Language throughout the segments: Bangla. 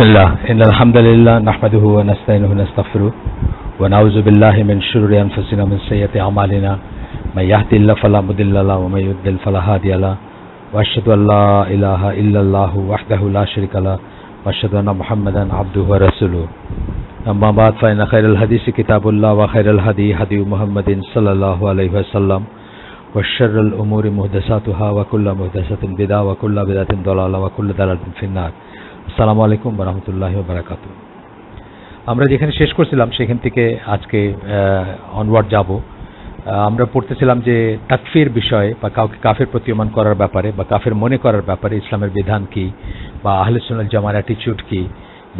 الله إن الحمد لله نحمده ونستعينه ونستغفره ونعوذ بالله من شرور أنفسنا ومن سيئات أعمالنا من يهده الله فلا مضل له ومن يضلل فلا هادي له وأشهد أن لا إله إلا الله وحده لا شريك له وأشهد أن محمدا عبده ورسوله أما بعد فإن خير الحديث كتاب الله وخير الهدي هدي محمد صلى الله عليه وسلم وشر الأمور محدثاتها وكل محدثة بدعة وكل بدعة ضلالة وكل ضلالة في النار আসসালামু আলাইকুম ওয়া রাহমাতুল্লাহি ওয়া বারাকাতুহু। আমরা যেখানে শেষ করছিলাম সেখান থেকে আজকে অনওয়ার্ড যাব। আমরা পড়তেছিলাম যে তাকফির বিষয়ে বা কাউকে কাফের প্রতীয়মান করার ব্যাপারে বা কাফের মনে করার ব্যাপারে ইসলামের বিধান কি বা আহলে সুন্নাত জামার অ্যাটিটিউড কি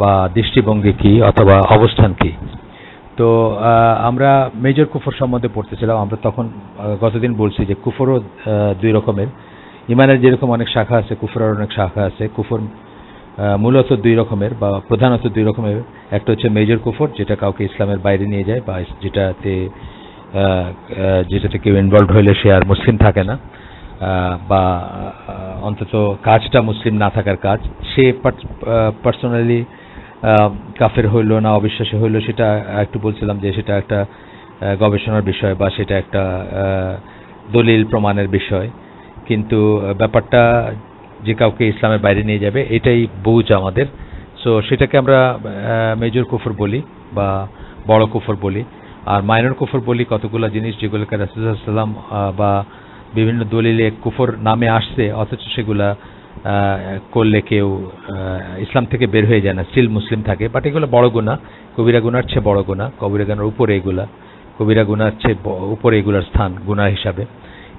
বা দৃষ্টিভঙ্গি কি অথবা অবস্থান কি। তো আমরা মেজর কুফর সম্বন্ধে পড়তেছিলাম। আমরা তখন গতদিন বলছি যে কুফরও দুই রকমের, ইমানের যেরকম অনেক শাখা আছে কুফরের অনেক শাখা আছে। কুফর মূলত দুই রকমের বা প্রধানত দুই রকমের। একটা হচ্ছে মেজর কুফর, যেটা কাউকে ইসলামের বাইরে নিয়ে যায় বা যেটাতে কেউ ইনভলভ হইলে সে আর মুসলিম থাকে না বা অন্তত কাজটা মুসলিম না থাকার কাজ, সে পার্সোনালি কাফের হইল না অবিশ্বাসী হইল, সেটা একটু বলছিলাম যে সেটা একটা গবেষণার বিষয় বা সেটা একটা দলিল প্রমাণের বিষয়। কিন্তু ব্যাপারটা যে কাউকে ইসলামের বাইরে নিয়ে যাবে এটাই বুঝ আমাদের। সো সেটাকে আমরা মেজর কুফর বলি বা বড় কুফর বলি। আর মাইনর কুফর বলি কতগুলো জিনিস যেগুলোকে রাসূলুল্লাহ সাল্লাল্লাহু আলাইহি ওয়াসাল্লাম বা বিভিন্ন দলিলে কুফর নামে আসছে অথচ সেগুলা করলে কেউ ইসলাম থেকে বের হয়ে যায় না, স্টিল মুসলিম থাকে। বাট এগুলো বড় গুনাহ, কবিরা গুনার চেয়ে বড় গুনাহ, কবিরা গুনার উপরে এগুলা, কবিরা গুনার চেয়ে উপরে এগুলার স্থান গুনাহ হিসাবে।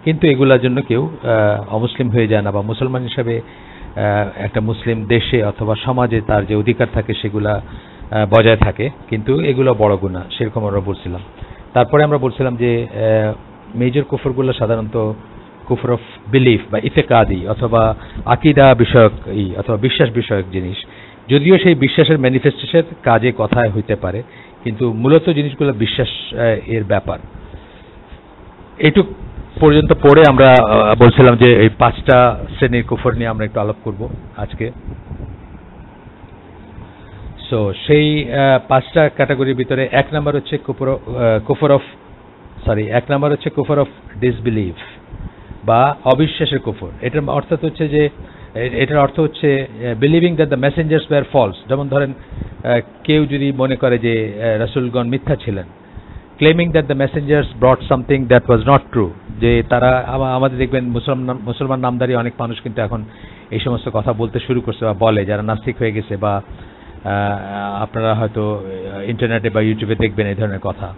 কিন্তু এগুলোর জন্য কেউ অমুসলিম হয়ে যায় না বা মুসলমান হিসাবে একটা মুসলিম দেশে অথবা সমাজে তার যে অধিকার থাকে সেগুলা বজায় থাকে। কিন্তু এগুলো বড় গুনাহ, সেরকম আমরা বলছিলাম। তারপরে আমরা বলছিলাম যে মেজর কুফরগুলো সাধারণত কুফর অফ বিলিফ বা ইতিকাদি অথবা আকীদা বিষয়ক অথবা বিশ্বাস বিষয়ক জিনিস, যদিও সেই বিশ্বাসের ম্যানিফেস্টেশন কাজে কথায় হইতে পারে, কিন্তু মূলত জিনিসগুলো বিশ্বাস এর ব্যাপার। এইটুক পর্যন্ত পড়ে আমরা বলছিলাম যে এই পাঁচটা শ্রেণীর কুফর নিয়ে আমরা একটু আলাপ করব আজকে। সো সেই পাঁচটা ক্যাটাগরির ভিতরে এক নাম্বার হচ্ছে কুফর অফ ডিসবিলিভ বা অবিশ্বাসের কুফর। এটার অর্থ হচ্ছে believing that the messengers were false. যেমন ধরেন কেউ যদি মনে করে যে রাসূলগণ মিথ্যা ছিলেন, claiming that the messengers brought something that was not true, যে তারা আমাদের দেখবেন মুসলমান নামধারী অনেক মানুষ কিন্তু এখন এই সমস্ত কথা বলতে শুরু করছে বা বলে, যারা নাস্তিক হয়ে গেছে বা আপনারা হয়তো ইন্টারনেটে বা ইউটিউবে দেখবেন এই ধরনের কথা।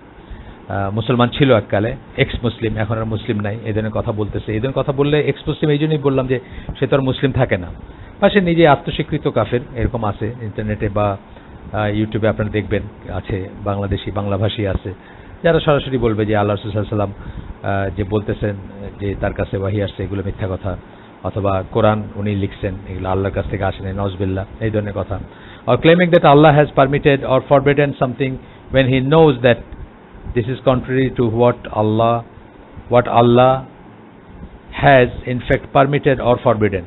মুসলমান ছিল এককালে, এক্স মুসলিম, এখন আর মুসলিম নাই, এই ধরনের কথা বলতেছে। এই ধরনের কথা বললে এক্স মুসলিম এই জন্যই বললাম যে সে তো আর মুসলিম থাকে না বা সে নিজে আত্মস্বীকৃত কাফের, এরকম আছে ইন্টারনেটে বা ইউটিউবে আপনারা দেখবেন আছে, বাংলাভাষী আছে যারা সরাসরি বলবে যে আল্লাহ রাসূল সাল্লাল্লাহু আলাইহি ওয়াসাল্লাম যে বলতেছেন যে তার কাছে ওয়াহী আসছে এগুলো মিথ্যা কথা, অথবা কোরআন উনি লিখছেন এগুলো আল্লাহর কাছ থেকে আসে নাই, নাউজুবিল্লাহ, এই ধরনের কথা। or claiming that Allah has permitted or forbidden something when he knows that this is contrary to what Allah has in fact permitted or forbidden.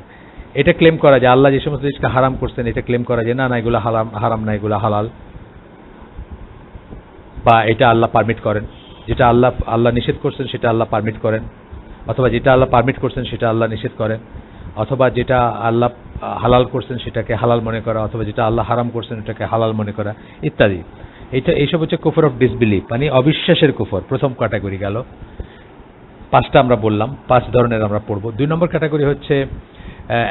এটা ক্লেম করা যে আল্লাহ যে সমস্ত জিনিসকে হারাম করছেন, এটা ক্লেম করা যে না এগুলো হারাম না, এগুলো হালাল, বা এটা আল্লাহ পারমিট করেন। যেটা আল্লাহ নিষেধ করছেন সেটা আল্লাহ পারমিট করেন, অথবা যেটা আল্লাহ পারমিট করছেন সেটা আল্লাহ নিষেধ করেন, অথবা যেটা আল্লাহ হালাল করছেন সেটাকে হালাল মনে করা, অথবা যেটা আল্লাহ হারাম করছেন এটাকে হালাল মনে করা ইত্যাদি। এইসব হচ্ছে কুফর অফ ডিসবিলিভ, মানে অবিশ্বাসের কুফর। প্রথম ক্যাটাগরি গেল, পাঁচটা আমরা বললাম, পাঁচ ধরনের আমরা পড়ব। দুই নম্বর ক্যাটাগরি হচ্ছে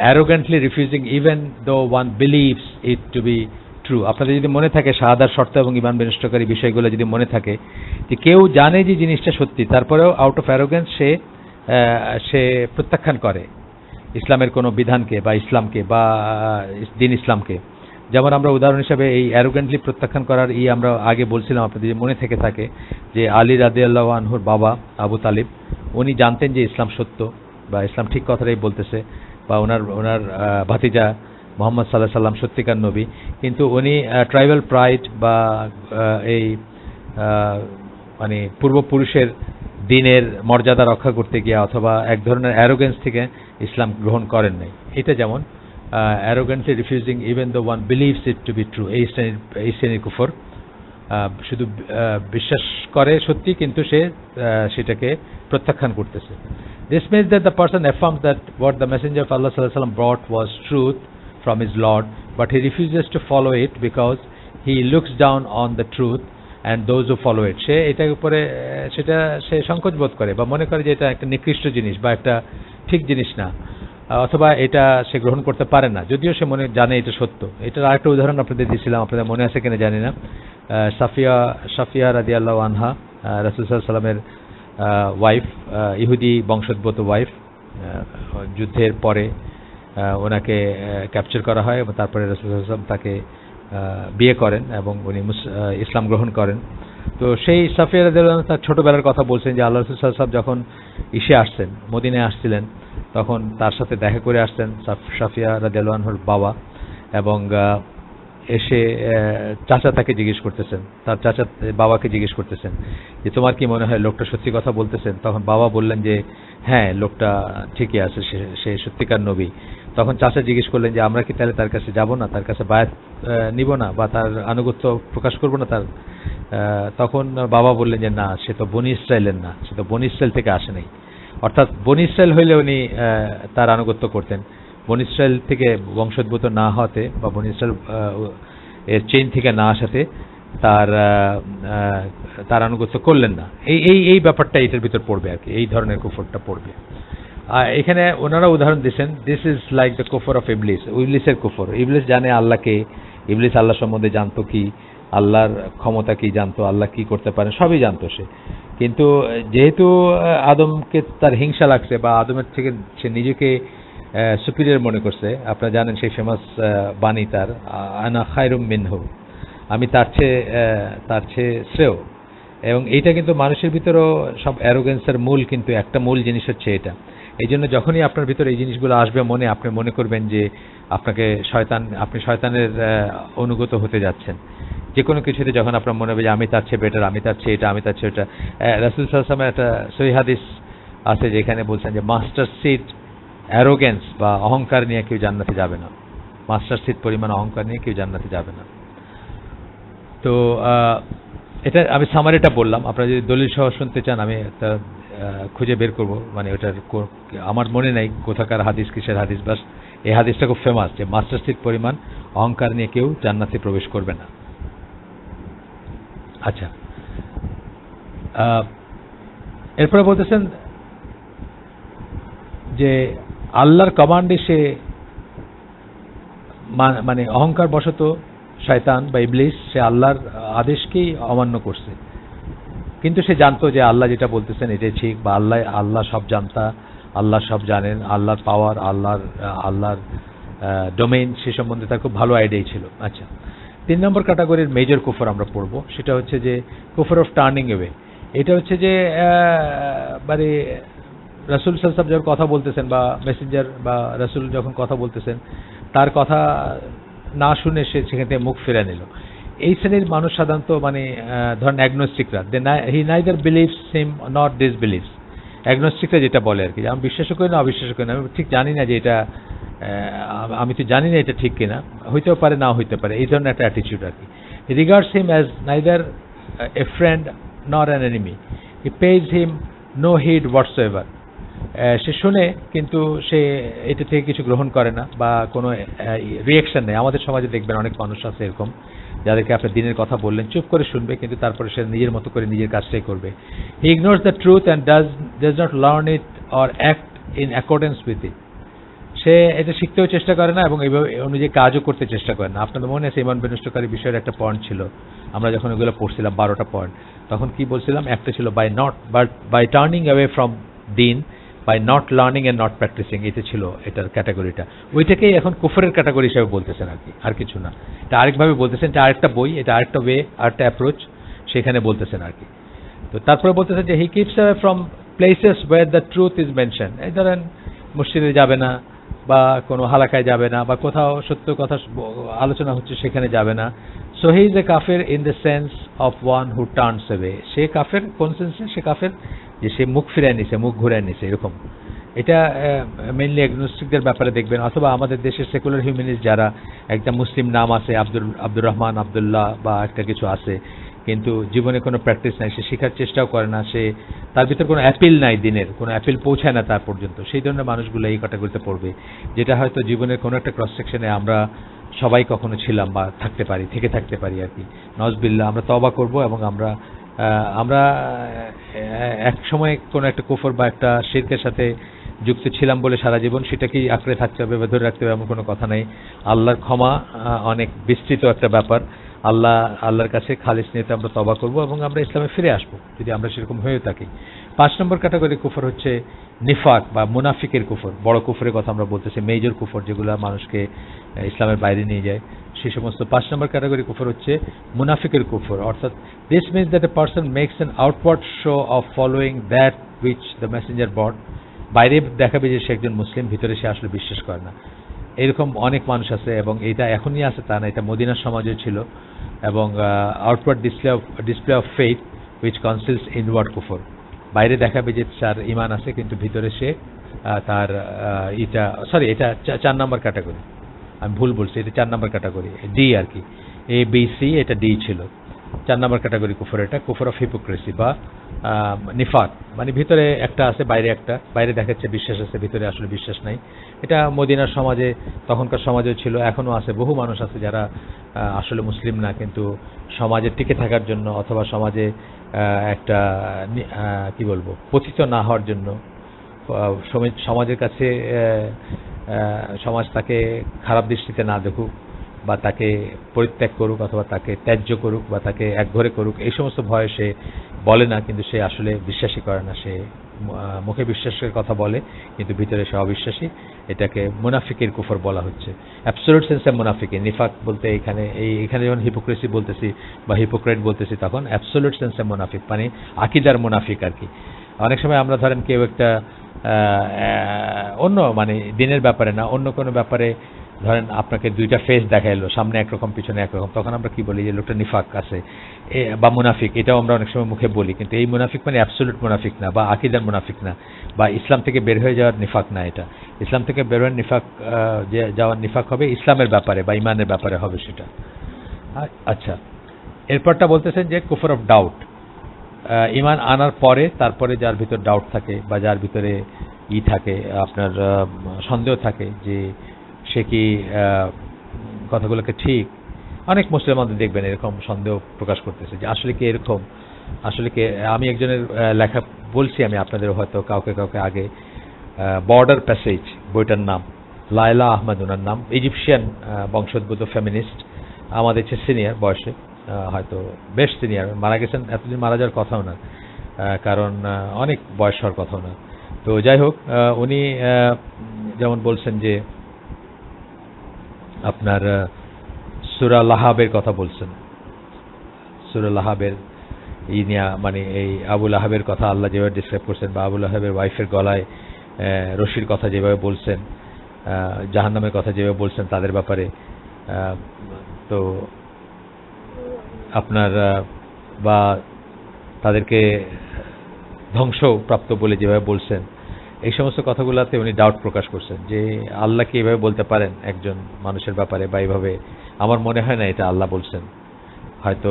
arrogantly refusing even though one believes it to be true. আপনাদের যদি মনে থাকে শাহাদার শর্ত এবং ঈমান বিনষ্টকারী বিষয়গুলো যদি মনে থাকে, যে কেউ জানে যে জিনিসটা সত্যি, তারপরেও আউট অফ অ্যারোগ্যান্স সে প্রত্যাখ্যান করে ইসলামের কোনো বিধানকে বা ইসলামকে বা দিন ইসলামকে। যেমন আমরা উদাহরণ হিসাবে এই অ্যারোগ্যান্টলি প্রত্যাখ্যান করার আমরা আগে বলছিলাম, আপনাদের যদি মনে থেকে থাকে, যে আলী রাদিয়াল্লাহু আনহুর বাবা আবু তালিব, উনি জানতেন যে ইসলাম সত্য বা ইসলাম ঠিক কথাটাই বলতেছে, বা ওনার ভাতিজা মুহাম্মদ সাল্লাল্লাহু আলাইহি সাল্লাম সত্যিকার নবী, কিন্তু উনি ট্রাইবাল প্রাইড বা এই মানে পূর্বপুরুষের দিনের মর্যাদা রক্ষা করতে গিয়ে অথবা এক ধরনের অ্যারোগেন্স থেকে ইসলাম গ্রহণ করেন নাই। এটা যেমন arrogantly refusing even though one believes it to be true, এই শ্রেণীর কুফর। শুধু বিশ্বাস করে সত্যি কিন্তু সে সেটাকে প্রত্যাখ্যান করতেছে। This means that the person affirms that what the Messenger of Allah sallallahu alaihi wasallam brought was truth from his Lord, but he refuses to follow it because he looks down on the truth and those who follow it. সে এটার উপরে সেটা সে সংকোচ বোধ করে বা মনে করে যে এটা একটা নিকৃষ্ট জিনিস বা একটা ঠিক জিনিস না, অথবা এটা সে গ্রহণ করতে পারে না, যদিও সে মনে জানে এটা সত্য। এটার আরেকটা উদাহরণ আপনাদের দিয়েছিলাম, আপনাদের মনে আছে কিনা জানি না। সাফিয়া রাদিয়াল্লাহু আনহা, রাসূল সাল্লাল্লাহু আলাইহি ওয়াসাল্লামের ওয়াইফ, ইহুদি বংশোদ্ভূত ওয়াইফ, যুদ্ধের পরে ওনাকে ক্যাপচার করা হয় এবং তারপরে রাসূল সাল্লাল্লাহু আলাইহি ওয়াসাল্লাম তাকে বিয়ে করেন এবং উনি ইসলাম গ্রহণ করেন। তো সেই সাফিয়া রাদিয়াল্লাহু আনহা তার ছোটবেলার কথা বলছেন যে আল্লাহ রাসূল সাল্লাল্লাহু আলাইহি ওয়াসাল্লাম যখন ইসে আসছেন, মদিনায় আসছিলেন, তখন তার সাথে দেখা করে আসছেন সাফিয়া রাদিয়াল্লাহু আনহার বাবা, এবং এসে চাচা তাকে জিজ্ঞেস করতেছেন, তার চাচা বাবাকে জিজ্ঞেস করতেছেন যে তোমার কি মনে হয় লোকটা সত্যি কথা বলতেছেন? তখন বাবা বললেন যে হ্যাঁ, লোকটা ঠিকই আছে, সে সত্যিকার নবী। তখন চাচা জিজ্ঞেস করলেন যে আমরা কি তাহলে তার কাছে যাব না, তার কাছে বায়াত নিব না বা তার আনুগত্য প্রকাশ করব না তার? তখন বাবা বললেন যে না, সে তো বনি ইসরায়েলের না, সে তো বনি ইসরায়েল থেকে আসে নাই। অর্থাৎ বনি ইসরায়েল হইলে উনি তার আনুগত্য করতেন, বনি ইসরায়েল থেকে বংশোদ্ভূত না হতে বা বনি ইসরায়েল এর চেইন থেকে না আসাতে তার আনুগত্য করলেন না। এই ব্যাপারটা এটার ভিতর পড়বে আর কি, এই ধরনের কুফরটা পড়বে। এখানে ওনারা উদাহরণ দিচ্ছেন, দিস ইজ লাইক দ্য কুফর অফ ইবলিস, ইবলিসের কুফর। ইবলিস জানে আল্লাহকে, ইবলিস আল্লাহ সম্বন্ধে জানতো কি, আল্লাহর ক্ষমতা কি জানতো, আল্লাহ কি করতে পারেন সবই জানতো সে, কিন্তু যেহেতু আদমকে তার হিংসা লাগছে বা আদমের থেকে সে নিজেকে সুপিরিয়র মনে করছে, আপনারা জানেন সেই ফেমাস বাণী তার, আনা খায়রুম মিনহু, আমি তার চেয়ে শ্রেয়। এবং এইটা কিন্তু মানুষের ভিতরেও সব অ্যারোগেন্সের মূল, কিন্তু একটা মূল জিনিস হচ্ছে এটা। এই জন্য যখনই আপনার ভিতরে এই জিনিসগুলো আসবে মনে, আপনি মনে করবেন যে আপনি শয়তানের অনুগত হতে যাচ্ছেন। যে কোনো কিছুতে যখন আপনার মনে হবে যে আমি তার চেয়ে বেটার, আমি তার চেয়ে এটা, আমি তার চেয়ে এটা। রাসূল সাল্লাল্লাহু আলাইহি ওয়াসাল্লামের একটা সহিহ হাদিস আছে যেখানে বলছেন যে মাস্টার সিট অ্যারোগেন্স বা অহংকার নিয়ে কেউ জান্নাতে যাবে না, মাস্টার সিট পরিমাণ অহংকার নিয়ে কেউ জান্নাতে যাবে না। তো এটা আমি সামারিটা বললাম, আপনারা যদি দলিল সহ শুনতে চান আমি একটা খুঁজে বের করব, মানে ওটার আমার মনে নাই কোথাকার হাদিস, কিসের হাদিস, বাস এই হাদিসটা খুব ফেমাস যে মাস্টার সিট পরিমাণ অহংকার নিয়ে কেউ জান্নাতে প্রবেশ করবে না। আচ্ছা, এরপরে বলতেছেন যে আল্লাহর কমান্ডে সে মানে অহংকার বশত শয়তান বা ইবলিস সে আল্লাহর আদেশকেই অমান্য করছে, কিন্তু সে জানতো যে আল্লাহ যেটা বলতেছেন এটাই ঠিক, বা আল্লাহ সব জানতা, আল্লাহ সব জানেন, আল্লাহর পাওয়ার, আল্লাহর ডোমেইন, সে সম্বন্ধে তার খুব ভালো আইডিয়া ছিল। আচ্ছা, 3 নম্বর ক্যাটাগরির মেজর কুফর আমরা পড়ব, সেটা হচ্ছে যে কুফর অফ টার্নিং অ্যাওয়ে। এটা হচ্ছে যে মানে রাসূল সাল্লাল্লাহু আলাইহি ওয়াসাল্লাম যখন কথা বলতেছেন বা মেসেঞ্জার বা রাসূল যখন কথা বলতেছেন তার কথা না শুনে সে সেখান থেকে মুখ ফিরে নিল। এই শ্রেণীর মানুষ সাধারণত মানে ধরেন অ্যাগনোস্টিকরা, হি নাইদার বিলিভস হিম নট ডিসবিলিভস। অ্যাগনোস্টিকরা যেটা বলে আর কি, আমি বিশ্বাসও করি না অবিশ্বাসও করি না, আমি ঠিক জানি না যে এটা, আমি তো জানি না এটা ঠিক কিনা, হইতেও পারে না হইতে পারে, এই ধরনের একটা অ্যাটিটিউড আর কি। He regards him as neither a friend not an enemy, he pays him no heed whatsoever. সে শুনে কিন্তু সে এটা থেকে কিছু গ্রহণ করে না বা কোনো রিয়াকশন নেই। আমাদের সমাজে দেখবেন অনেক মানুষ আছে এরকম, যাদেরকে আপনি দিনের কথা বললেন চুপ করে শুনবে, কিন্তু তারপরে সে নিজের মতো করে নিজের কাজটাই করবে। He ignores the truth and does not learn it or act in accordance with it. সে এটা শিখতেও চেষ্টা করে না এবং এইভাবে অনুযায়ী কাজও করতে চেষ্টা করে না। আপনাদের মনে আছে ঈমান বিনষ্টকারী বিষয়ের একটা পয়েন্ট ছিল, আমরা যখন ওগুলো পড়ছিলাম 12টা পয়েন্ট, তখন কি বলছিলাম? একটা ছিল বাই টার্নিং অ্যাওয়ে ফ্রম দিন, by not learning and not practising, এটা ছিল এটার ক্যাটাগরিটা। ওইটাকেই এখন কুফরের ক্যাটাগরি হিসেবে বলতেছেন আর কি, আর কিছু না। এটা আরেকভাবে বলতেছেন, এটা আরেকটা বই, এটা আরেকটা ওয়ে, আরেকটা অ্যাপ্রোচ সেখানে বলতেছেন আর কি। তো তারপরে বলতেছেন যে he keeps away from places where the truth is mention. এই ধরেন মসজিদে যাবে না বা কোনো হালাকায় যাবে না বা কোথাও সত্য কথা আলোচনা হচ্ছে সেখানে যাবে না। সো হি ইজ এ কাফের in the sense of one who turns away. সে কাফের কোন সেন্সে? সে কাফের যে সে মুখ ফিরায় নিছে, মুখ ঘুরায় নিছে এরকম। এটা মেইনলি অ্যাগনোস্টিকদের ব্যাপারে দেখবেন, অথবা আমাদের দেশের সেকুলার হিউম্যানিস্ট যারা একটা মুসলিম নাম আছে, আব্দুর রহমান, আব্দুল্লাহ বা একটা কিছু আছে, কিন্তু জীবনে কোনো প্র্যাকটিস নাই, সে শেখার চেষ্টাও করে না, সে তার ভিতর কোনো অ্যাপিল নাই, দিনের কোনো অ্যাপিল পৌঁছায় না তার পর্যন্ত, সেই ধরনের মানুষগুলো এই ক্যাটাগরিতে পড়বে, যেটা হয়তো জীবনের কোনো একটা ক্রস সেকশনে আমরা সবাই কখনো ছিলাম বা থাকতে পারি, থেকে থাকতে পারি আর কি। নজবিল্লাহ, আমরা তওবা করব এবং আমরা আমরা এক সময় কোনো একটা কুফর বা একটা শিরকের সাথে যুক্ত ছিলাম বলে সারা জীবন সেটাকেই আঁকড়ে থাকতে হবে বা ধরে রাখতে হবে এমন কোনো কথা নেই। আল্লাহর ক্ষমা অনেক বিস্তৃত একটা ব্যাপার। আল্লাহর কাছে খালিস নিয়তে আমরা তওবা করব এবং আমরা ইসলামে ফিরে আসব যদি আমরা সেরকম হয়ে থাকি। 5 নম্বর ক্যাটাগরি কুফর হচ্ছে নিফাক বা মুনাফিকের কুফর। বড় কুফরের কথা আমরা বলতেছি, মেজর কুফর যেগুলো মানুষকে ইসলামের বাইরে নিয়ে যায়, সেই সমস্ত 5 নম্বর ক্যাটাগরি কুফর হচ্ছে মুনাফিকের কুফর। অর্থাৎ this means that a person makes an outward show of following that which the messenger brought. বাইরে দেখাবে যে সে একজন মুসলিম, ভিতরে সে আসলে বিশ্বাস করে না। এরকম অনেক মানুষ আছে এবং এটা এখনই আছে তা না, এটা মদিনার সমাজে ছিল। এবং outward display of faith which conceals inward কুফর। বাইরে দেখাবে যে তার ইমান আছে, কিন্তু ভিতরে সে তার এটা 4 নম্বর ক্যাটাগরি, আমি ভুল বলছি, এটা 4 নম্বর ক্যাটাগরি, ডি আর কি, এ বি সি, এটা ডি ছিল। 4 নম্বর ক্যাটাগরি কুফর, এটা কুফর অফ হিপোক্রেসি বা নিফাক, মানে ভিতরে একটা আছে, বাইরে একটা, বাইরে দেখাচ্ছে বিশ্বাস আছে, ভিতরে আসলে বিশ্বাস নাই। এটা মদিনার সমাজে, তখনকার সমাজেও ছিল, এখনো আছে। বহু মানুষ আছে যারা আসলে মুসলিম না, কিন্তু সমাজে টিকে থাকার জন্য অথবা সমাজে একটা কি বলবো পতিত না হওয়ার জন্য, সমাজের কাছে সমাজ তাকে খারাপ দৃষ্টিতে না দেখুক বা তাকে পরিত্যাগ করুক অথবা তাকে ত্যায্য করুক বা তাকে একঘরে করুক, এই সমস্ত ভয়ে সে বলে না, কিন্তু সে আসলে বিশ্বাসই করে না। সে মুখে বিশ্বাসের কথা বলে কিন্তু ভিতরে সে অবিশ্বাসী। এটাকে মুনাফিকের কুফর বলা হচ্ছে, অ্যাবসলিউট সেন্সে মুনাফিকি। নিফাক বলতে এখানে যখন হিপোক্রেসি বলতেছি বা হিপোক্রেট বলতেছি, তখন অ্যাবসলিউট সেন্সে মুনাফিক, মানে আকিদার মুনাফিক আর কি। অনেক সময় আমরা ধরেন কেউ একটা অন্য, মানে দিনের ব্যাপারে না, অন্য কোনো ব্যাপারে ধরেন আপনাকে দুইটা ফেস দেখাইলো, সামনে একরকম পিছনে একরকম, তখন আমরা কি বলি যে লোকটা নিফাক আছে বা মুনাফিক। এটাও আমরা অনেক সময় মুখে বলি, কিন্তু এই মুনাফিক মানে অ্যাবসলিউট মুনাফিক না বা আকিদার মুনাফিক না বা ইসলাম থেকে বের হয়ে যাওয়ার নিফাক না। এটা ইসলাম থেকে বের হয়ে নিফাক যাওয়ার নিফাক হবে ইসলামের ব্যাপারে বা ইমানের ব্যাপারে হবে সেটা। আচ্ছা, এরপরটা বলতেছেন যে কুফর অফ ডাউট, ইমান আনার পরে তারপরে যার ভিতর ডাউট থাকে বা যার ভিতরে থাকে আপনার সন্দেহ থাকে যে সে কি কথাগুলোকে ঠিক। অনেক মুসলিম আমাদের দেখবেন এরকম সন্দেহ প্রকাশ করতেছে যে আসলে কি এরকম, আসলে কি। আমি একজনের লেখা বলছি, আমি আপনাদের হয়তো কাউকে আগে, বর্ডার প্যাসেজ বইটার নাম, লায়লা আহমেদ ওনার নাম, ইজিপশিয়ান বংশোদ্ভূত ফেমিনিস্ট, আমাদের চেয়ে সিনিয়র বয়সে, হয়তো বেশ সিনিয়র, মারা গেছেন, এতদিন মারা যাওয়ার কথাও না, কারণ অনেক বয়স হওয়ার কথাও না। তো যাই হোক, উনি যেমন বলছেন যে আপনার সূরা লাহাবের কথা বলছেন, সূরা লাহাবের নিয়া, মানে এই আবুল আহাবের কথা আল্লাহ যেভাবে ডিসক্রাইব করছেন, বা আবুল আহাবের ওয়াইফের গলায় রশির কথা যেভাবে বলছেন, জাহান্নামের কথা যেভাবে বলছেন তাদের ব্যাপারে, তো আপনার বা তাদেরকে ধ্বংসপ্রাপ্ত বলে যেভাবে বলছেন, এই সমস্ত কথাগুলোতে উনি ডাউট প্রকাশ করছেন যে আল্লাহ কি এভাবে বলতে পারেন একজন মানুষের ব্যাপারে, বা এইভাবে আমার মনে হয় না এটা আল্লাহ বলছেন। হয়তো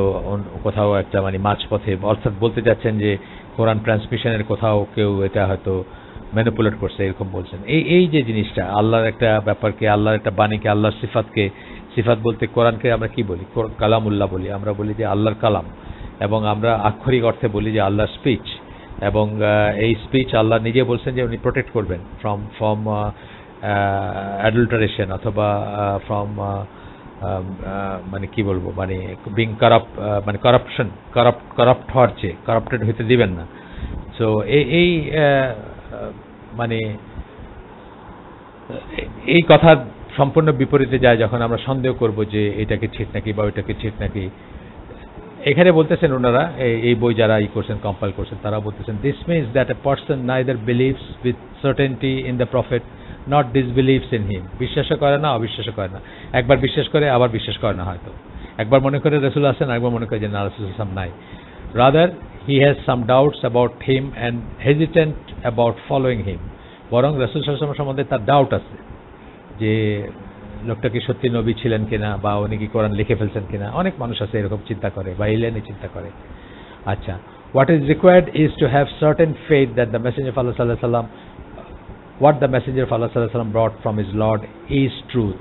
কোথাও একটা মানে মাঝপথে, অর্থাৎ বলতে যাচ্ছেন যে কোরআন ট্রান্সমিশনের কোথাও কেউ এটা হয়তো ম্যানিপুলেট করছে, এরকম বলছেন। এই যে জিনিসটা, আল্লাহর একটা ব্যাপারকে, আল্লাহর একটা বাণীকে, আল্লাহর সিফাতকে, সিফাত বলতে কোরআনকে আমরা কি বলি, কালামুল্লাহ বলি, আমরা বলি যে আল্লাহর কালাম, এবং আমরা আক্ষরিক অর্থে বলি যে আল্লাহর স্পিচ। এবং এই স্পিচ আল্লাহ নিজে বলছেন যে উনি প্রোটেক্ট করবেন ফ্রম অ্যাডাল্টারেশন অথবা ফ্রম মানে কি বলবো, মানে বিং কারাপ্ট, মানে কারাপ্ট হওয়ার চেয়ে কারাপ্টেড হইতে দিবেন না। সো এই মানে এই কথার সম্পূর্ণ বিপরীতে যায় যখন আমরা সন্দেহ করব যে এটাকে ঠিক নাকি বা ওইটাকে ঠিক নাকি। এখানে বলতেছেন ওনারা, এই বই যারা করছেন, কম্পাইল করছেন, তারা বলতেছেন this means that a person neither believes with certainty in the prophet not disbelieves in him. বিশ্বাসও করে না, অবিশ্বাসও করে না। একবার বিশ্বাস করে, আবার বিশ্বাস করে না। হয়তো একবার মনে করে রাসূল আছেন, একবার মনে করে যে না, রাসূল সাল্লাল্লাহু আলাইহি ওয়াসাল্লাম নাই। Rather he has some doubts about him and hesitant about following him. বরং রাসূল সাল্লাল্লাহু আলাইহি ওয়াসাল্লাম সম্বন্ধে তার ডাউট আছে যে লোকটা কি সত্যি নবী ছিলেন কিনা, বা উনি কি কোরআন লিখে ফেলছেন কিনা। অনেক মানুষ আছে এরকম চিন্তা করে বা এলিয়েনি চিন্তা করে। আচ্ছা, what is required is to have certain faith that the messenger of Allah sallallahu alaihi wasallam, what the messenger of Allah sallallahu alaihi wasallam brought from his Lord is truth.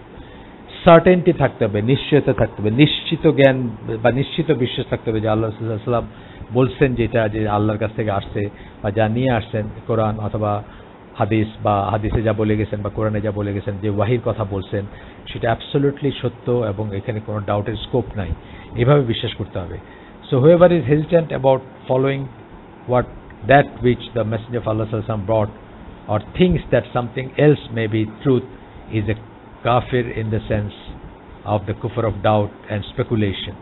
Certainty থাকতে হবে, নিশ্চয়তা থাকতে হবে, নিশ্চিত জ্ঞান বা নিশ্চিত বিশ্বাস থাকতে হবে যে আল্লাহ রাসূল সাল্লাল্লাহু আলাইহি ওয়াসাল্লাম বলছেন যেটা, যে আল্লাহর কাছ থেকে আসছে বা যা নিয়ে আসছেন কোরআন অথবা হাদিস, বা হাদিসে যা বলে গেছেন বা কোরআনে যা বলে গেছেন, যে ওয়াহির কথা বলছেন সেটা অ্যাবসলিউটলি সত্য এবং এখানে কোনো ডাউটের স্কোপ নাই, এভাবে বিশ্বাস করতে হবে। So whoever is hesitant about following that which the messenger of Allah sallallahu alaihi wasallam brought, or thinks that something else may be truth, is a kafir in the sense of the kufr of doubt and speculation.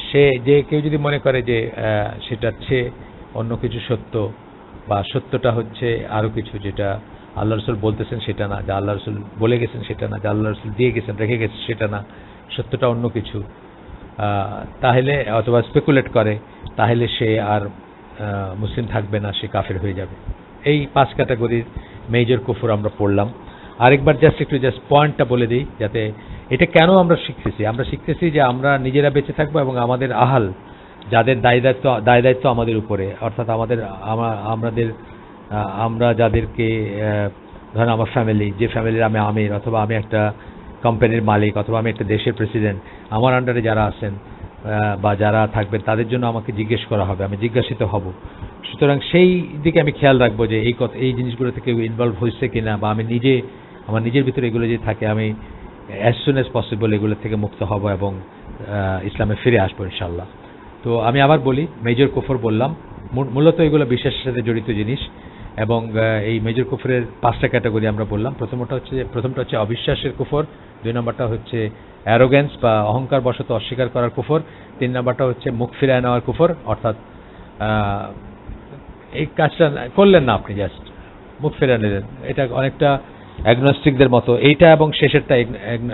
সে যে কেউ যদি মনে করে যে সেটা হচ্ছে অন্য কিছু সত্য, বা সত্যটা হচ্ছে আরো কিছু, যেটা আল্লাহ রাসূল বলতেছেন সেটা না, যা আল্লাহ রাসূল বলে গেছেন সেটা না, যা আল্লাহ রাসূল দিয়ে গেছেন রেখে গেছেন সেটা না, সত্যটা অন্য কিছু, তাহলে অথবা স্পেকুলেট করে, তাহলে সে আর মুসলিম থাকবে না, সে কাফের হয়ে যাবে। এই 5 ক্যাটাগরির মেজর কুফর আমরা পড়লাম। আরেকবার একটু পয়েন্টটা বলে দিই, যাতে এটা কেন আমরা শিখতেছি যে আমরা নিজেরা বেঁচে থাকবো এবং আমাদের আহাল, যাদের দায় দায়িত্ব আমাদের উপরে, অর্থাৎ আমরা যাদেরকে ধরেন আমার ফ্যামিলি, যে ফ্যামিলির আমি আমির, অথবা আমি একটা কোম্পানির মালিক, অথবা আমি একটা দেশের প্রেসিডেন্ট, আমার আন্ডারে যারা আছেন বা যারা থাকবেন তাদের জন্য আমাকে জিজ্ঞেস করা হবে, আমি জিজ্ঞাসিত হব। সুতরাং সেই দিকে আমি খেয়াল রাখবো যে এই জিনিসগুলো থেকে ইনভলভ হয়েছে কিনা, বা আমি আমার নিজের ভিতরে এগুলো যে থাকে, আমি অ্যাজ সুন অ্যাজ পসিবল এগুলো থেকে মুক্ত হব এবং ইসলামে ফিরে আসবো ইনশাল্লাহ। তো আমি আবার বলি, মেজর কুফর বললাম, মূলত এগুলো বিশ্বাসের সাথে জড়িত জিনিস, এবং এই মেজর কুফরের 5টা ক্যাটাগরি আমরা বললাম। প্রথমটা হচ্ছে অবিশ্বাসের কুফর, 2 নম্বরটা হচ্ছে অ্যারোগ্যান্স বা অহংকার বশত অস্বীকার করার কুফর, 3 নম্বরটা হচ্ছে মুখ ফিরায় নেওয়ার কুফর, অর্থাৎ এই কাজটা করলেন না, আপনি জাস্ট মুখ ফিরায় নিলেন, এটা অনেকটা অ্যাগনস্টিকদের মতো। এইটা এবং শেষেরটা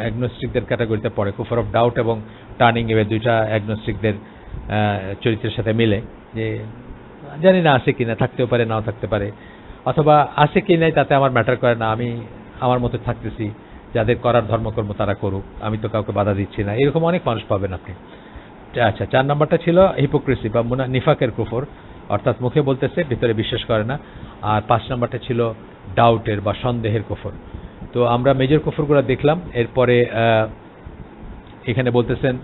অ্যাগনস্টিকদের ক্যাটাগরিতে পড়ে। কুফর অফ ডাউট এবং টার্নিং এওয়ে, দুইটা অ্যাগনস্টিকদের চরিত্রের সাথে মিলে, যে জানি না আছে কিনা, থাকতেও পারে নাও থাকতে পারে, অথবা আছে কি নাই তাতে আমার ম্যাটার করে না, আমি আমার মতো থাকতেছি, যাদের করার ধর্মকর্ম তারা করুক, আমি তো কাউকে বাধা দিচ্ছি না, এরকম অনেক মানুষ পাবেন আপনি। আচ্ছা, 4 নম্বরটা ছিল হিপোক্রেসি বা নিফাকের কুফর, অর্থাৎ মুখে বলতেছে ভিতরে বিশ্বাস করে না। আর 5 নম্বরটা ছিল ডাউটের বা সন্দেহের কুফর। তো আমরা মেজর কুফরগুলো দেখলাম। এরপরে এখানে বলতেছেন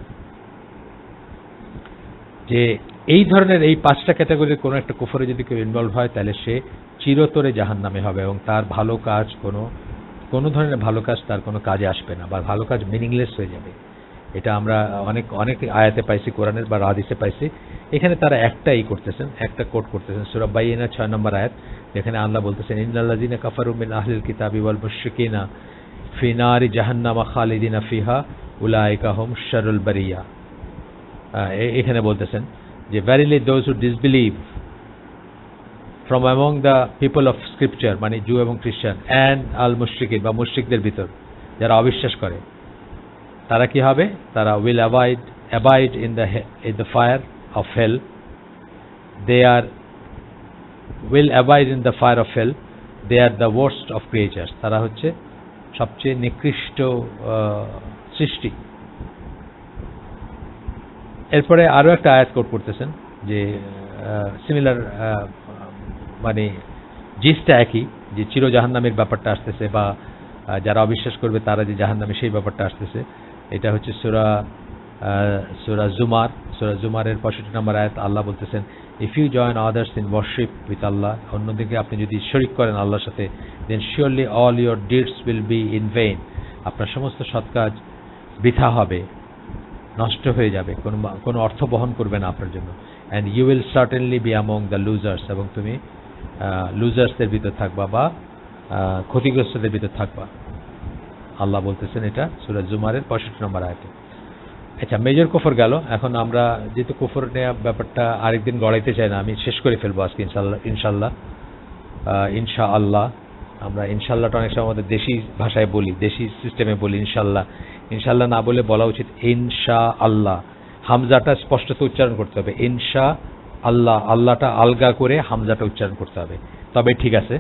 যে এই ধরনের এই 5টা ক্যাটাগরির কোনো একটা কুফরে যদি কেউ ইনভলভ হয়, তাহলে সে চিরতরে জাহান্নামে হবে এবং তার ভালো কাজ কোনো ধরনের ভালো কাজ তার কোনো কাজে আসবে না, বা ভালো কাজ মিনিংলেস হয়ে যাবে। এটা আমরা অনেক আয়াতে পাইছি, কোরআনের বা হাদিসে পাইছি। এখানে তারা একটা কোট করতেছেন, সূরা বাইয়িনা 6 নম্বর আয়াত, যেখানে আল্লাহ বলতেছেন, ইন্নাল্লাযীনা কাফারু মিন আহলিল কিতাবি ওয়াল মুশরিকিনা ফি নারি জাহান্নামা খালিদিনা ফিহা উলাইকা হুম শাররুল বারিয়া। এখানে বলতেছেন যে verily those who disbelieve from among the people of scripture, মানে জু এবং খ্রিস্টান, and al mushrikin বা মুশরিকদের ভিতর যারা অবিশ্বাস করে, তারা কি হবে, তারা will abide in the fire of hell. They will abide in the fire of hell. They are the worst of creatures. তারা হচ্ছে সবচেয়ে নিকৃষ্ট সৃষ্টি। এরপরে আরো একটা আয়াত কোট করতেছেন, যে সিমিলার, মানে জিসটা একই, যে চির জাহান্নামের ব্যাপারটা আসতেছে, বা যারা অবিশ্বাস করবে তারা যে জাহান্নামে, সেই ব্যাপারটা আসতেছে। এটা হচ্ছে সূরা জুমারের 65 নম্বর আয়াত। আল্লাহ বলতেছেন, if you join others in worship with Allah, অন্যদিকে আপনি যদি শরীক করেন আল্লাহর সাথে, then surely all your deeds will be in vain, আপনার সমস্ত সৎ কাজ বৃথা হবে, নষ্ট হয়ে যাবে, কোনো অর্থ বহন করবে না আপনার জন্য। And you will certainly be among the losers, এবং তুমি লুজার্সদের ভিতর থাকবা বা ক্ষতিগ্রস্তদের ভিতর থাকবা। আল্লাহ বলতেছেন এটা সূরা জুমারের 65 নম্বর আয়াতে। আচ্ছা, মেজর কুফর গেল। এখন আমরা যেহেতু কুফর নেওয়া ব্যাপারটা আরেকদিন গড়াইতে চাই না, আমি শেষ করে ফেলবো আজকে ইনশাআল্লাহ। আমরা ইনশাআল্লাহটা অনেক সময় আমাদের দেশি ভাষায় বলি, দেশি সিস্টেমে বলি ইনশাআল্লাহ না বলে বলা উচিত ইনশাআল্লাহ। হামজাটা স্পষ্টত উচ্চারণ করতে হবে, ইনশাআল্লাহ, আল্লাহটা আলগা করে হামজাটা উচ্চারণ করতে হবে, তবে ঠিক আছে।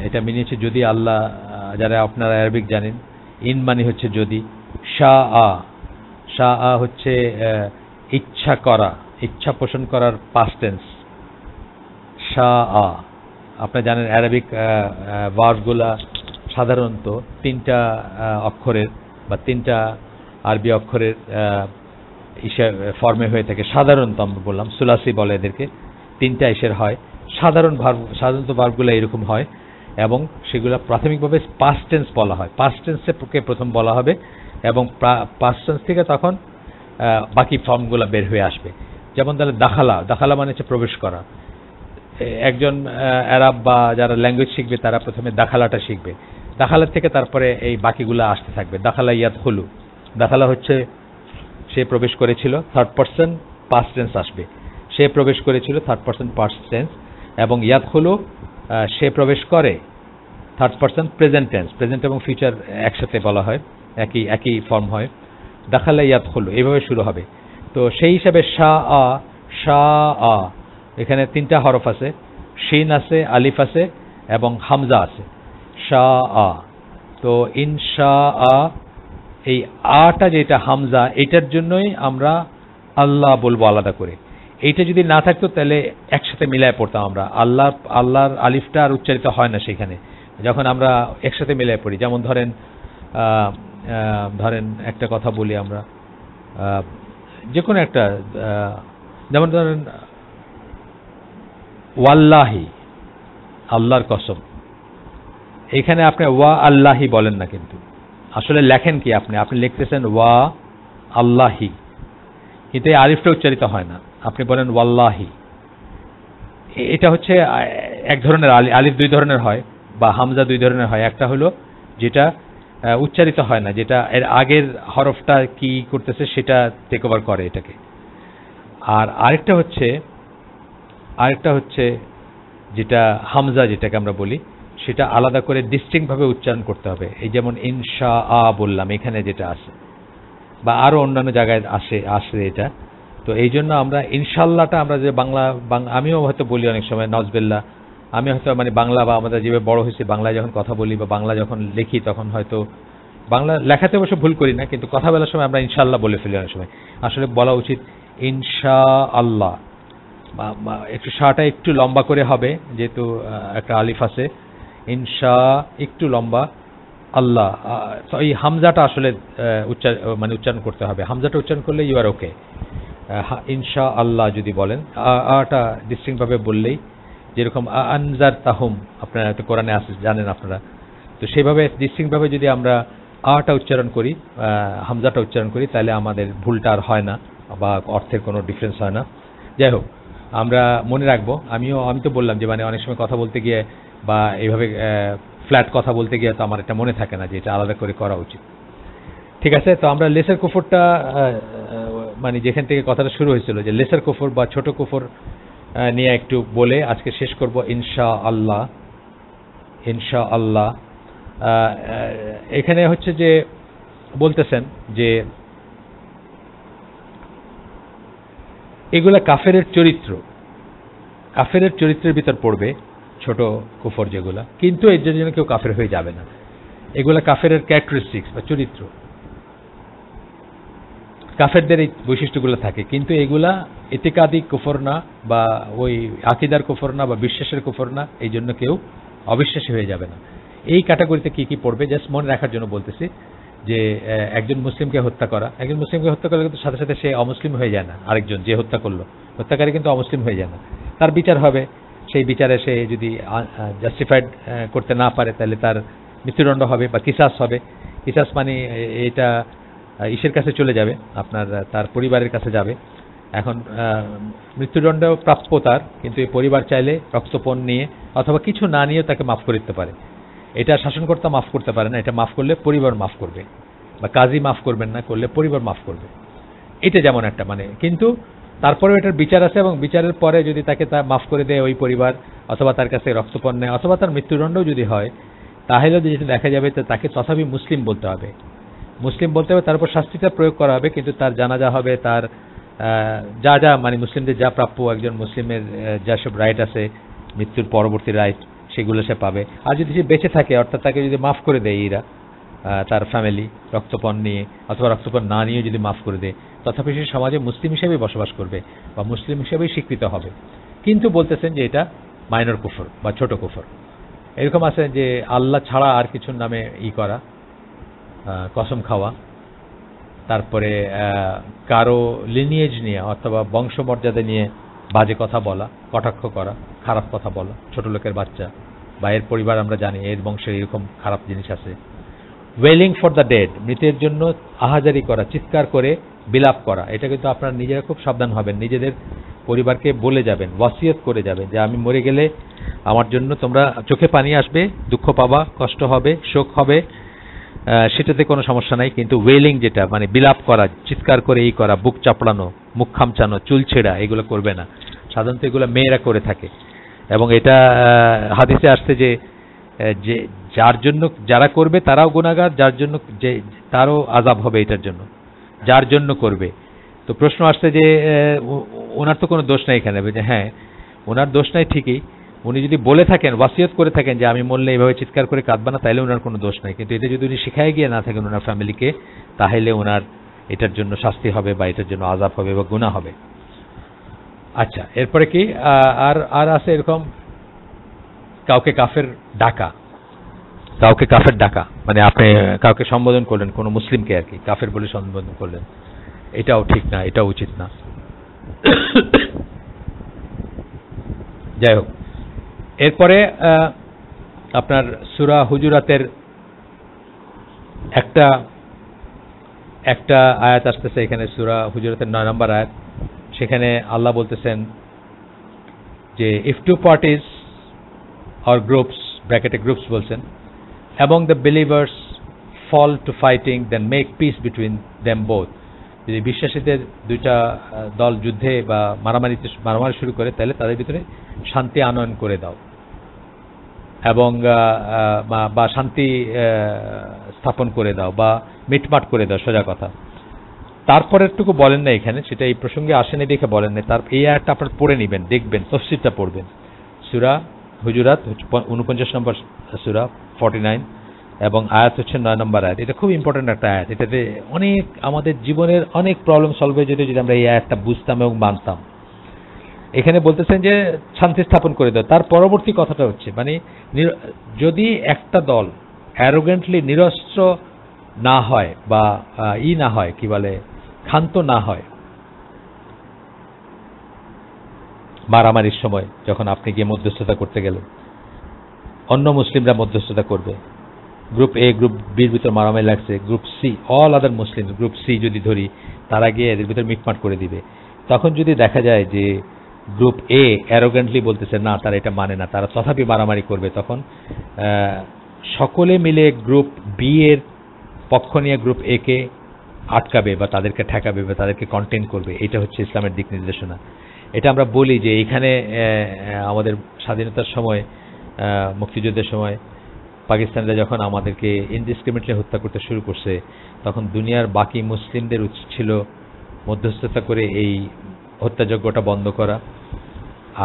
এটা মিনি হচ্ছে যদি আল্লাহ, যারা আপনারা আরবিক জানেন, ইন মানে হচ্ছে যদি, শাহ হচ্ছে ইচ্ছা করা, ইচ্ছা পোষণ করার পাস্ট টেন্স শাহ। আপনারা জানেন অ্যারাবিক ভার্বগুলা সাধারণত 3টা অক্ষরের বা 3টা আরবি অক্ষরের ফর্মে হয়ে থাকে। সাধারণত আমরা বললাম, সুলাসি বলে এদেরকে, 3টা ইসের হয়। সাধারণত ভার্বগুলো এরকম হয় এবং সেগুলো প্রাথমিকভাবে পাস্ট টেন্স বলা হয়। পাস্ট টেন্সকে প্রথম বলা হবে এবং পাস্ট টেন্স থেকে তখন বাকি ফর্মগুলো বের হয়ে আসবে। যেমন তাহলে দাখালা মানে হচ্ছে প্রবেশ করা। একজন আরব বা যারা ল্যাঙ্গুয়েজ শিখবে তারা প্রথমে দাখালাটা শিখবে, দাখালার থেকে তারপরে এই বাকিগুলো আসতে থাকবে। দাখালা ইয়াদখুলু, দাখালা হচ্ছে সে প্রবেশ করেছিল, থার্ড পারসন পাস্ট টেন্স আসবে, সে প্রবেশ করেছিল, থার্ড পারসন পাস্ট টেন্স। এবং ইয়াদখুলু সে প্রবেশ করে, third person present tense. Present এবং ফিউচার একসাথে বলা হয়, একই ফর্ম হয়। দাখালা ইয়াদখুলু এইভাবে শুরু হবে। তো সেই হিসাবে শাহ এখানে 3টা হরফ আছে, শিন আছে, আলিফ আছে এবং হামজা আছে, শাহ। তো ইনশাআ, এই আটা যেটা হামজা, এটার জন্যই আমরা আল্লাহ বলবো আলাদা করে। এইটা যদি না থাকতো তাহলে একসাথে মিলায় পড়তাম আমরা। আল্লাহর আলিফটা আর উচ্চারিত হয় না সেখানে, যখন আমরা একসাথে মিলায় পড়ি। যেমন ধরেন একটা কথা বলি আমরা, যে কোনো একটা, যেমন ধরেন ওয়াল্লাহি, আল্লাহর কসম, এখানে আপনি ওয়া আল্লাহি বলেন না, কিন্তু আসলে লেখেন কি আপনি লিখতেছেন ওয়া আল্লাহি, কিন্তু এই আলিফটা উচ্চারিত হয় না, আপনি বলেন ওয়াল্লাহি। এটা হচ্ছে এক ধরনের আলিফ 2 ধরনের হয় বা হামজা 2 ধরনের হয়। একটা হলো যেটা উচ্চারিত হয় না, যেটা এর আগের হরফটা কি করতেছে সেটা টেক ওভার করে এটাকে। আর আরেকটা হচ্ছে যেটা হামজা, যেটাকে আমরা বলি, সেটা আলাদা করে ডিস্টিংক্ট ভাবে উচ্চারণ করতে হবে। এই যেমন ইনশাআ বললাম, এখানে যেটা আছে, বা আরো অন্যান্য জায়গায় আসে এটা। তো এই জন্য আমরা ইনশাআল্লাহটা আমরা যে আমিও হয়তো বলি অনেক সময় নজবিল্লাহ, আমি হয়তো মানে বাংলা বা আমাদের যেভাবে বড় হয়েছে বাংলায় যখন কথা বলি বা বাংলা যখন লিখি তখন হয়তো বাংলা লেখাতে অবশ্য ভুল করি না, কিন্তু কথা বলার সময় আমরা ইনশাআল্লাহ বলে ফেলি অনেক সময়। আসলে বলা উচিত ইনশাআল্লাহ। একটু শাটা একটু লম্বা করে হবে, যেহেতু একটা আলিফ আছে, ইনশা একটু লম্বা, আল্লাহ। এই হামজাটা আসলে উচ্চারণ করতে হবে। হামজাটা উচ্চারণ করলে ইউ আর ওকে। ইনশা আল্লাহ যদি বলেন, আটা ডিস্টিংক্ট ভাবে বললেই, যেরকম আনজার তাহুম আপনারা তো কোরআনে আছে জানেন আপনারা, তো সেভাবে ডিস্টিংক্ট ভাবে যদি আমরা আটা উচ্চারণ করি, হামজাটা উচ্চারণ করি, তাহলে আমাদের ভুলটা আর হয় না বা অর্থের কোনো ডিফারেন্স হয় না। যাই হোক, আমরা মনে রাখবো। আমি তো বললাম যে মানে অনেক সময় কথা বলতে গিয়ে বা এইভাবে ফ্ল্যাট কথা বলতে গিয়ে তো আমার এটা মনে থাকে না যে এটা আলাদা করে করা উচিত। ঠিক আছে, তো আমরা লেসার কুফরটা মানে যেখান থেকে কথাটা শুরু হয়েছিল, যে লেসার কুফর বা ছোট কুফর নিয়ে একটু বলে আজকে শেষ করব ইনশাআল্লাহ। ইনশাআল্লাহ এখানে হচ্ছে যে বলতেছেন যে এগুলা কাফেরের চরিত্রের ভিতর পড়বে, ছোট কুফর যেগুলা, কিন্তু এর জন্য কেউ কাফের হয়ে যাবে না। এগুলা কাফেরের ক্যারেক্টারিস্টিক্স বা চরিত্র, কাফেরদের এই বৈশিষ্ট্যগুলো থাকে, কিন্তু এগুলা ইতিকাদি কুফর না বা ওই আকীদার কুফর না বা বিশ্বাসের কুফর না, এই জন্য কেউ অবিশ্বাসী হয়ে যাবে না। এই ক্যাটাগরিতে কি কি পড়বে জাস্ট মনে রাখার জন্য বলতেছি, যে একজন মুসলিমকে হত্যা করলে কিন্তু সাথে সাথে সে অমুসলিম হয়ে যায় না। আরেকজন যে হত্যা করলো, হত্যাকারী কিন্তু অমুসলিম হয়ে যায় না, তার বিচার হবে। সেই বিচারে সে যদি জাস্টিফাইড করতে না পারে তাহলে তার মৃত্যুদণ্ড হবে বা কিসাস হবে। কিসাস মানে এটা ইসের কাছে চলে যাবে, আপনার তার পরিবারের কাছে যাবে। এখন মৃত্যুদণ্ড প্রাপ্য তার, কিন্তু এই পরিবার চাইলে রক্তপণ নিয়ে অথবা কিছু না নিয়েও তাকে মাফ করে দিতে পারে। এটা শাসনকর্তা মাফ করতে পারে না, এটা মাফ করলে পরিবার মাফ করবে, বা কাজী মাফ করবেন না, করলে পরিবার মাফ করবে। এটা যেমন একটা মানে, কিন্তু তারপরেও এটার বিচার আছে, এবং বিচারের পরে যদি তাকে তা মাফ করে দেয় ওই পরিবার, অথবা তার কাছে রক্তপণ নেয়, অথবা তার মৃত্যুদণ্ডও যদি হয়, তাহলে যেটা দেখা যাবে তাকে তথাপি মুসলিম বলতে হবে। তারপর শাস্তিটা প্রয়োগ করা হবে, কিন্তু তার জানাজা হবে, তার যা মানে মুসলিমদের যা প্রাপ্য, একজন মুসলিমের যা সব রাইট আছে মৃত্যুর পরবর্তী রাইট, সেগুলো সে পাবে। আর যদি সে বেঁচে থাকে, অর্থাৎ তাকে যদি মাফ করে দেয় এরা, তার ফ্যামিলি রক্তপণ নিয়ে অথবা রক্তপণ না নিয়ে যদি মাফ করে দেয়, তথাপি সে সমাজে মুসলিম হিসেবেই বসবাস করবে বা মুসলিম হিসেবেই স্বীকৃত হবে। কিন্তু বলতেছেন যে এটা মাইনর কুফর বা ছোট কুফর। এরকম আছে যে আল্লাহ ছাড়া আর কিছুর নামে করা, কসম খাওয়া, তারপরে কারো লিনিয়েজ নিয়ে অথবা বংশমর্যাদা নিয়ে বাজে কথা বলা, কটাক্ষ করা, খারাপ কথা বলা, ছোট লোকের বাচ্চা বা এর পরিবার আমরা জানি এর বংশে এরকম খারাপ জিনিস আছে। ওয়েলিং ফর দ্য ডেড, মৃতের জন্য আহাজারি করা, চিৎকার করে বিলাপ করা। এটা কিন্তু আপনারা নিজেরা খুব সাবধান হবেন, নিজেদের পরিবারকে বলে যাবেন, ওয়াসিয়ত করে যাবেন যে আমি মরে গেলে আমার জন্য তোমরা চোখে পানি আসবে, দুঃখ পাবা, কষ্ট হবে, শোক হবে, সেটাতে কোনো সমস্যা নাই। কিন্তু ওয়েলিং যেটা মানে বিলাপ করা, চিৎকার করে করা, বুক চাপড়ানো, মুখ খামচানো, চুল ছেঁড়া, এগুলো করবে না। সাধারণত এগুলো মেয়েরা করে থাকে এবং এটা হাদিসে আসছে যে যার জন্য যারা করবে তারাও গুনাহগার, যার জন্য যে তারও আযাব হবে এটার জন্য, যার জন্য করবে। তো প্রশ্ন আসছে যে ওনার তো কোনো দোষ নাই এখানে, যে হ্যাঁ ওনার দোষ নাই ঠিকই, উনি যদি বলে থাকেন, ওয়াসিয়ত করে থাকেন যে আমি মরলে এইভাবে চিৎকার করে কাঁদবা না, তাহলে ওনার কোনো দোষ নাই। কিন্তু এটা যদি উনি শিখায় গিয়ে না থাকেন ওনার ফ্যামিলিকে, তাহলে ওনার এটার জন্য শাস্তি হবে বা এটার জন্য আযাব হবে বা গুনাহ হবে। আচ্ছা, এরপরে কি আর আছে এরকম কাউকে কাফের ডাকা, কাউকে কাফের ডাকা মানে আপনি কাউকে সম্বোধন করলেন, কোনো মুসলিমকে আর কি কাফের বলে সম্বোধন করলেন, এটাও ঠিক না, এটাও উচিত না। যাই হোক, এরপরে আপনার সূরা হুজুরাতের একটা আয়াত আসতেছে এখানে, সূরা হুজুরাতের 9 নম্বর আয়াত। সেখানে আল্লাহ বলতেছেন যে if two parties or groups, ব্র্যাকেটে গ্রুপস বলছেন, among the believers fall to fighting, then make peace between them both. যদি বিশ্বাসীদের দুইটা দল যুদ্ধে বা মারামারি শুরু করে, তাহলে তাদের ভিতরে শান্তি আনয়ন করে দাও এবং বা শান্তি স্থাপন করে দাও বা মিটমাট করে দাও, সোজা কথা। তারপরেরটুকু বলেন না এখানে, সেটা এই প্রসঙ্গে আসেনি দেখে বলেন না। তার এই আয়াতটা আপনার পড়ে নেবেন, দেখবেন, তফসিরটা পড়বেন। সূরা হুজুরাত 49 নম্বর সূরা 49 এবং আয়াত হচ্ছে 9 নম্বর আয়াত। এটা খুব ইম্পর্টেন্ট একটা আয়াত। এটাতে অনেক আমাদের জীবনের অনেক প্রবলেম সলভ হয়ে যেত যদি আমরা এই আয়াতটা বুঝতাম এবং মানতাম। এখানে বলতেছেন যে শান্তি স্থাপন করে দাও। তার পরবর্তী কথাটা হচ্ছে মানে যদি একটা দল অ্যারোগেন্টলি নিরস্ত্র না হয় বা না হয়, কি বলে, ক্ষান্ত না হয় মারামারির সময়, যখন আপনি গিয়ে মধ্যস্থতা করতে গেলেন, অন্য মুসলিমরা মধ্যস্থতা করবে, গ্রুপ এ গ্রুপ বির ভিতর মারামারি লাগছে, গ্রুপ সি, অল আদার মুসলিম, গ্রুপ সি যদি ধরি, তারা গিয়ে এদের ভিতর মিটমাট করে দিবে। তখন যদি দেখা যায় যে গ্রুপ এ অ্যারোগেন্টলি বলতেছে না, তারা এটা মানে না, তারা তথাপি মারামারি করবে, তখন সকলে মিলে গ্রুপ বি এর পক্ষ নিয়ে গ্রুপ এ কে আটকাবে বা তাদেরকে ঠেকাবে বা তাদেরকে কন্টেন করবে। এটা হচ্ছে ইসলামের দিক নির্দেশনা। এটা আমরা বলি যে এইখানে আমাদের স্বাধীনতার সময়, মুক্তিযুদ্ধের সময় পাকিস্তানিরা যখন আমাদেরকে ইনডিসক্রিমিনেটলি হত্যা করতে শুরু করছে, তখন দুনিয়ার বাকি মুসলিমদের উচিত ছিল মধ্যস্থতা করে এই হত্যাযজ্ঞটা বন্ধ করা।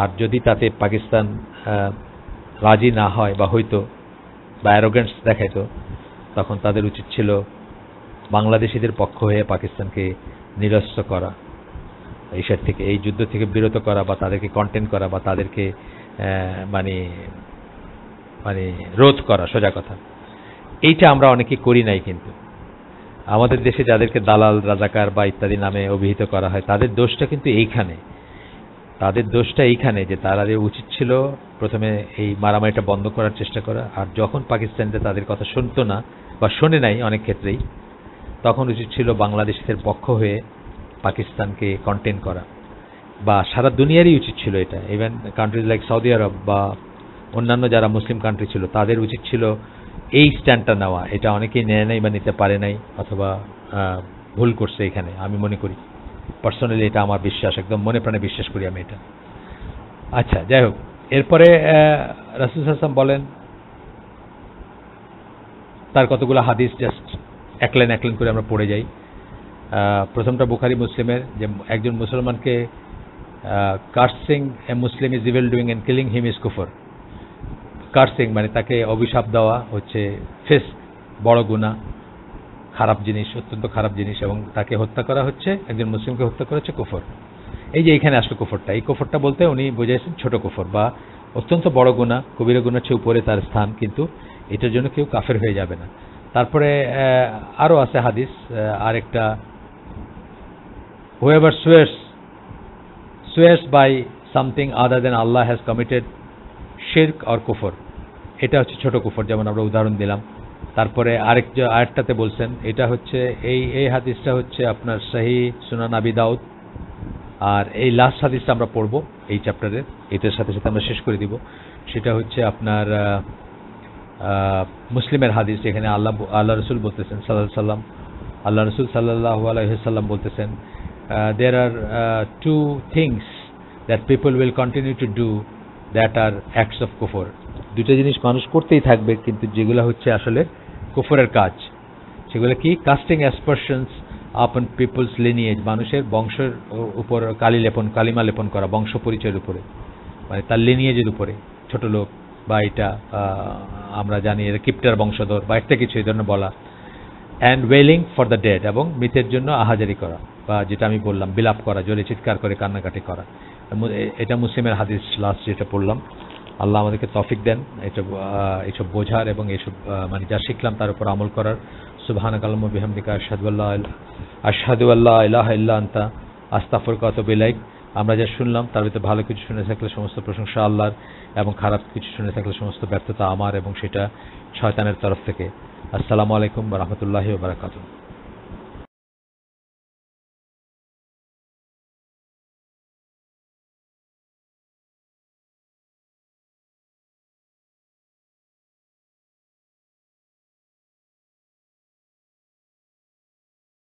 আর যদি তাতে পাকিস্তান রাজি না হয় বা হয়তো বা অ্যারোগেন্স দেখাইতো, তখন তাদের উচিত ছিল বাংলাদেশিদের পক্ষ হয়ে পাকিস্তানকে নিরস্ত্র করা, এইসব থেকে, এই যুদ্ধ থেকে বিরত করা বা তাদেরকে কন্টেন করা বা তাদেরকে মানে মানে রোধ করা, সোজা কথা। এইটা আমরা অনেকে করি নাই। কিন্তু আমাদের দেশে যাদেরকে দালাল, রাজাকার বা ইত্যাদি নামে অভিহিত করা হয়, তাদের দোষটা কিন্তু এইখানে, তাদের দোষটা এইখানে যে তাদের উচিত ছিল প্রথমে এই মারামারিটা বন্ধ করার চেষ্টা করা। আর যখন পাকিস্তানিরা তাদের কথা শুনতো না বা শোনে নাই অনেক ক্ষেত্রেই, তখন উচিত ছিল বাংলাদেশিদের পক্ষ হয়ে পাকিস্তানকে কন্টেন করা, বা সারা দুনিয়ারই উচিত ছিল এটা। ইভেন কান্ট্রিজ লাইক সৌদি আরব বা অন্যান্য যারা মুসলিম কান্ট্রি ছিল, তাদের উচিত ছিল এই স্ট্যান্ডটা নেওয়া। এটা অনেকেই নেয় নাই বা নিতে পারে নাই, অথবা ভুল করছে এখানে, আমি মনে করি পার্সোনালি, এটা আমার বিশ্বাস, একদম মনে প্রাণে বিশ্বাস করি আমি এটা। আচ্ছা, যাই হোক, এরপরে রাসূল সাল্লাল্লাহু আলাইহি ওয়াসাল্লাম বলেন, তার কতগুলো হাদিস জাস্ট এক লাইন করে আমরা পড়ে যাই। প্রথমটা বুখারী মুসলিমের, যে একজন মুসলমানকে cursing a Muslim is evil doing and killing him is কুফর। কার্সিং মানে তাকে অভিশাপ দেওয়া হচ্ছে ফিস্ক, বড় গুনাহ, খারাপ জিনিস, অত্যন্ত খারাপ জিনিস, এবং তাকে হত্যা করা হচ্ছে, একজন মুসলিমকে হত্যা করা হচ্ছে কুফর। এই যে এখানে আসলো কুফরটা, এই কুফরটা বলতে উনি বোঝাইছেন ছোট কুফর বা অত্যন্ত বড় গুনাহ, কবিরা গুনার চেয়ে উপরে তার স্থান, কিন্তু এটার জন্য কেউ কাফের হয়ে যাবে না। তারপরে আরো আছে হাদিস, আরেকটা, whoever swears by something other than Allah has committed shirk or kufr, এটা হচ্ছে ছোট কুফর, যেমন আমরা উদাহরণ দিলাম। তারপরে আরেকটাতে বলছেন, এটা হচ্ছে এই হাদিসটা হচ্ছে আপনার সহিহ সুনান আবি দাউদ, আর এই লাস্ট হাদিসটা আমরা পড়ব এই চ্যাপ্টারের, এটার সাথে সাথে আমরা শেষ করে দিব। সেটা হচ্ছে আপনার মুসলিমের হাদিস, এখানে আল্লাহ রসুল বলতেছেন আল্লাহ রসুল সাল্লাল্লাহু আলাইহি ওয়াসাল্লাম বলতেছেন, there are two things that people will continue to do that are acts of kufr. দুটো জিনিস মানুষ করতেই থাকবে, কিন্তু যেগুলো হচ্ছে আসলে কুফরের কাজ, সেগুলো কি? কাস্টিং অ্যাসপারশনস আপন পিপলস লিনিয়েজ, মানুষের বংশের উপর কালিমা লেপন করা, বংশ পরিচয়ের উপরে, মানে তার লিনিয়েজের উপরে, ছোট লোক বা এটা আমরা জানি এর কিপ্টার বংশধর বা একটা কিছু এই ধরনের বলা। And wailing for the dead, এবং মৃতের জন্য আহাজারি করা, বা যেটা আমি বললাম বিলাপ করা, জোরে চিৎকার করে কান্নাকাটি করা। এটা মুসলিমের হাদিস লাস্ট যেটা পড়লাম। আল্লাহ আমাদেরকে তৌফিক দেন এইসব বোঝার এবং এইসব মানে যা শিখলাম তার উপর আমল করার। সুবহানাকাল্লাহুম্মা ওয়া বিহামদিকা আশহাদু আল্লা ইলাহা ইল্লা আনতা আস্তাগফিরুকা ওয়া আতুবু ইলাইক। আমরা যা শুনলাম তার ভিতরে ভালো কিছু শুনে থাকলে সমস্ত প্রশংসা আল্লাহর, এবং খারাপ কিছু শুনে থাকলে সমস্ত ব্যর্থতা আমার, এবং সেটা শয়তানের তরফ থেকে। আসসালামু আলাইকুম ওয়া রাহমাতুল্লাহি ওয়া বারাকাতুহু।